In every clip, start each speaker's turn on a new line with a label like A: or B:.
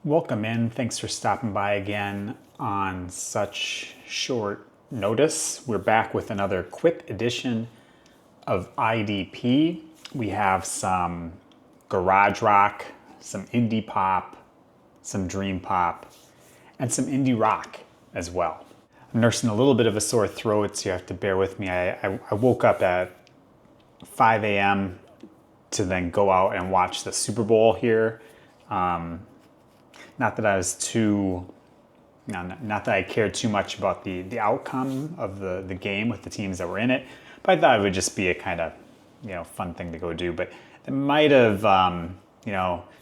A: Welcome in. Thanks for stopping by again on such short notice. We're back with another quick edition of IDP. We have some garage rock, some indie pop, some dream pop, and some indie rock as well. I'm nursing a little bit of a sore throat, so you have to bear with me. I woke up at 5 a.m. to then go out and watch the Super Bowl here. Not that I was not that I cared too much about the outcome of the game with the teams that were in it, but I thought it would just be a kind of, fun thing to go do. But it might have,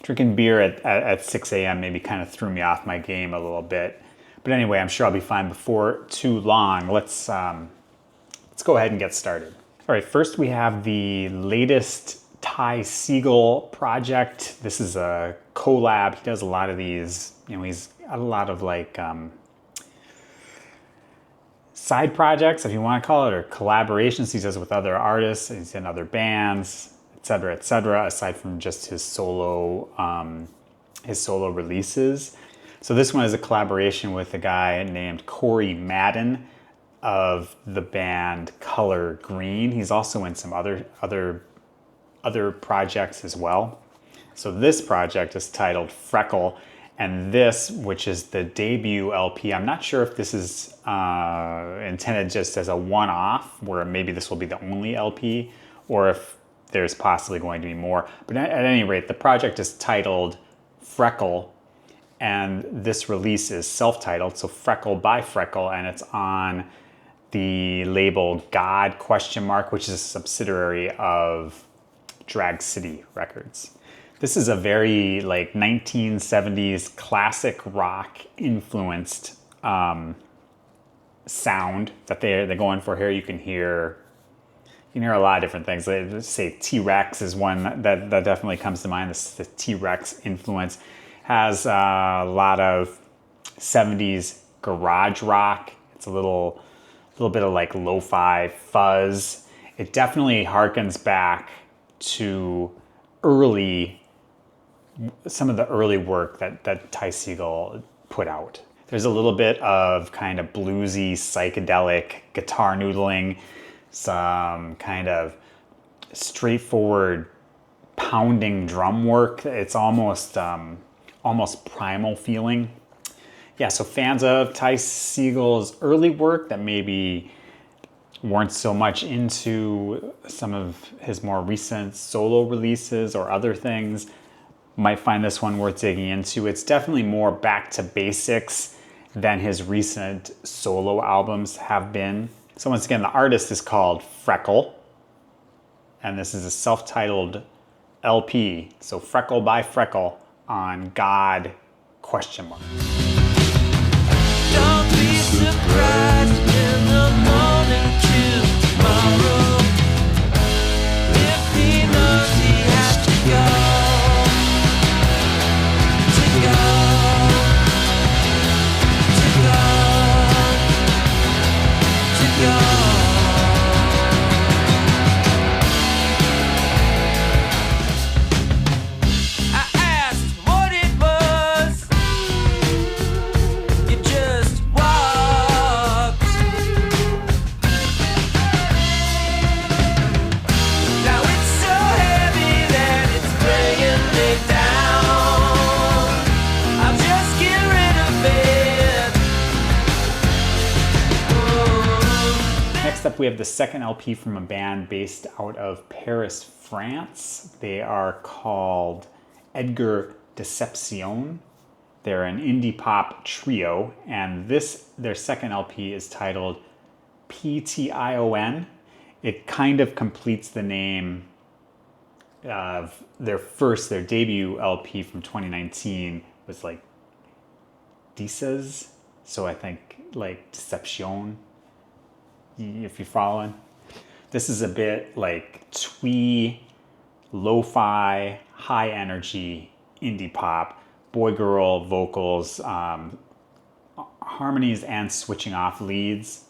A: drinking beer at 6 a.m. maybe kind of threw me off my game a little bit. But anyway, I'm sure I'll be fine before too long. Let's go ahead and get started. All right, first we have the latest Ty Segall project. This is a collab. He does a lot of these, he's got a lot of side projects, if you want to call it, or collaborations he does with other artists. He's in other bands, etc., aside from just his solo releases. So this one is a collaboration with a guy named Corey Madden of the band Color Green. He's also in some other projects as well. So this project is titled Freckle, and this, which is the debut LP, I'm not sure if this is intended just as a one-off, where maybe this will be the only LP, or if there's possibly going to be more. But at any rate, the project is titled Freckle, and this release is self-titled, so Freckle by Freckle, and it's on the label God ? Which is a subsidiary of Drag City Records. This is a very 1970s classic rock influenced sound that they're going for here. You can hear a lot of different things. Let's say T-Rex is one that definitely comes to mind. The T-Rex influence has a lot of 70s garage rock. It's a little bit of lo-fi fuzz. It definitely harkens back to some of the early work that Ty Segall put out. There's a little bit of kind of bluesy, psychedelic guitar noodling, some kind of straightforward pounding drum work. It's almost primal feeling. Yeah, so fans of Ty Segall's early work that maybe weren't so much into some of his more recent solo releases or other things might find this one worth digging into. It's definitely more back to basics than his recent solo albums have been. So once again, the artist is called Freckle, and this is a self-titled LP. So Freckle by Freckle on God ?
B: Don't be surprised in the morning to tomorrow if he knows he has to go.
A: Up, we have the second LP from a band based out of Paris, France. They are called Edgar Déception. They're an indie pop trio, and their second LP is titled ption. It kind of completes the name of their debut LP from 2019 was Disques, so I think Déception, if you're following. This is a bit twee, lo-fi, high energy indie pop, boy-girl vocals, harmonies and switching off leads.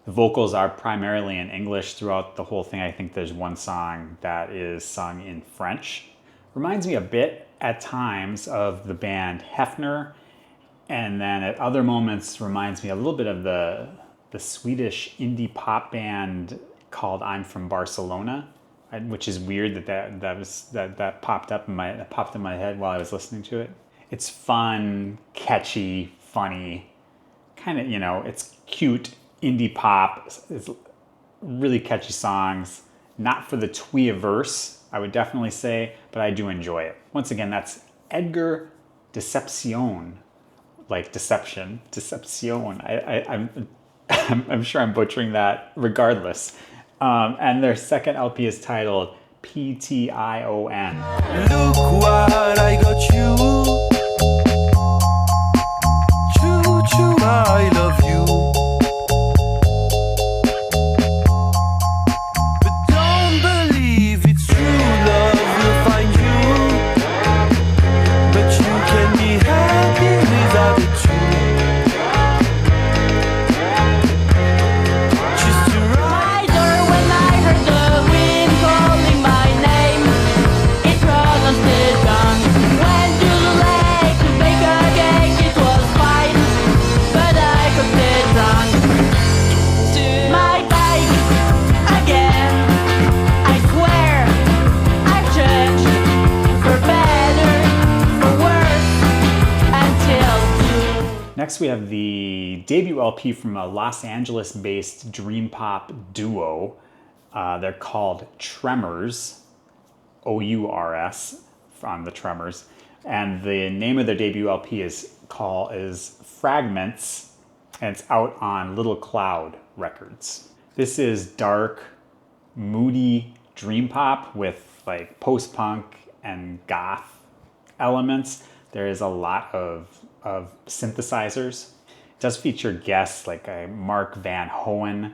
A: The vocals are primarily in English throughout the whole thing. I think there's one song that is sung in French, Reminds me a bit at times of the band Hefner, and then at other moments reminds me a little bit of the Swedish indie pop band called I'm From Barcelona, which is weird that popped in my head while I was listening to it. It's fun, catchy, funny, kind of, you know, it's cute indie pop. It's really catchy songs. Not for the twee-averse, I would definitely say, but I do enjoy it. Once again, that's Edgar, Déception, like deception, Déception. I'm sure I'm butchering that regardless. And their second LP is titled ption.
B: Look what I got you. Choo choo, I love you. But don't believe it's true, love will find you. But you can be happy without it too. Just to ride her when I heard the wind calling my name. It was on still gone. Went to the lake to bake a cake. It was fine, but I got it drunk. My bike again. I swear I've changed for better, for worse, until you.
A: Next, we have the debut LP from a Los Angeles-based dream pop duo. They're called Tremours, O-U-R-S, on the Tremours. And the name of their debut LP is Fragments, and it's out on Little Cloud Records. This is dark, moody dream pop with like post-punk and goth elements. There is a lot of synthesizers. It does feature guests like Mark Van Hoen,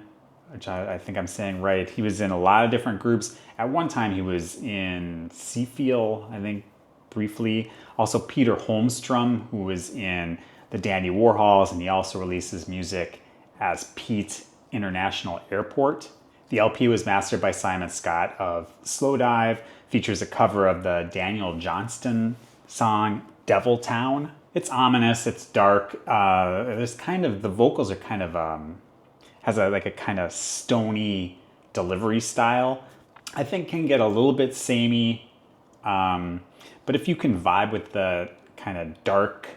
A: which I think I'm saying right. He was in a lot of different groups. At one time he was in Seafeel, I think, briefly. Also Peter Holmstrom, who was in the Dandy Warhols, and he also releases music as Pete International Airport. The LP was mastered by Simon Scott of Slowdive, features a cover of the Daniel Johnston song Devil Town. It's ominous, it's dark. There's kind of, the vocals are kind of, has a kind of stony delivery style. I think can get a little bit samey, but if you can vibe with the kind of dark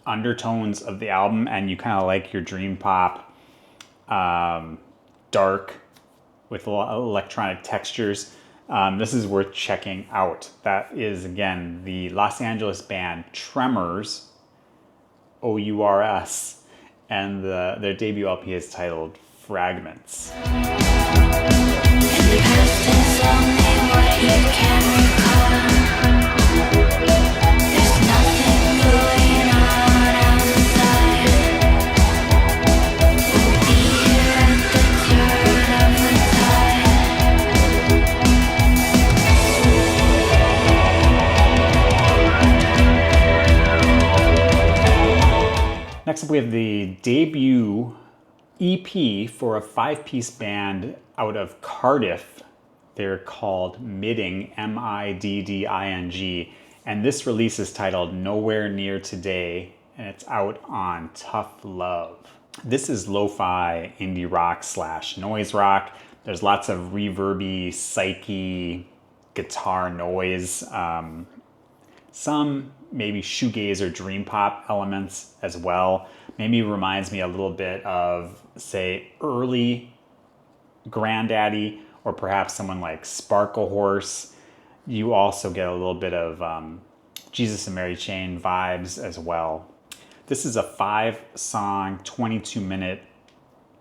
A: undertones of the album and you kind of like your dream pop, dark with a lot of electronic textures, this is worth checking out. That is, again, the Los Angeles band Tremours, O-U-R-S, and their debut LP is titled Fragments.
C: In the past is only what you can recall. There's nothing going on outside. We'll be here at the turn of the tide.
A: Next up, we have the debut EP for a 5-piece band out of Cardiff. They're called Midding, M-I-D-D-I-N-G, and this release is titled Nowhere Near Today, and it's out on Tough Love. This is lo-fi indie rock / noise rock. There's lots of reverby, psyche, guitar noise, some maybe shoegaze or dream pop elements as well. Maybe reminds me a little bit of, say, early Grandaddy, or perhaps someone like Sparkle Horse. You also get a little bit of Jesus and Mary Chain vibes as well. This is a 5-song, 22-minute,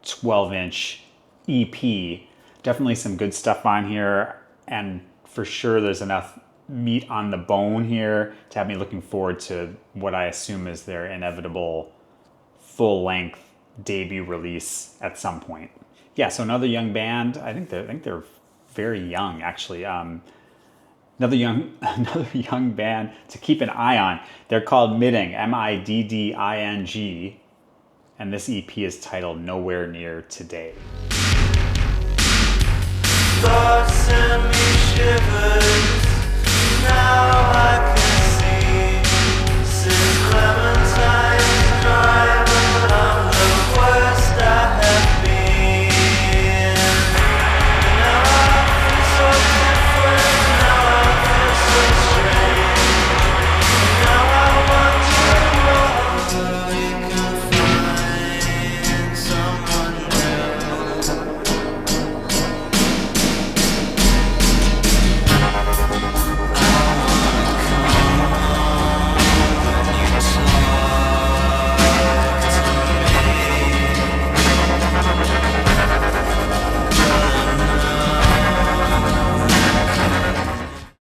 A: 12-inch EP. Definitely some good stuff on here, and for sure there's enough meat on the bone here to have me looking forward to what I assume is their inevitable full-length debut release at some point. Yeah, so another young band. I think they're very young, actually. Another young band to keep an eye on. They're called Midding, M-I-D-D-I-N-G, and this EP is titled Nowhere Near Today.
B: Thoughts send me shivers.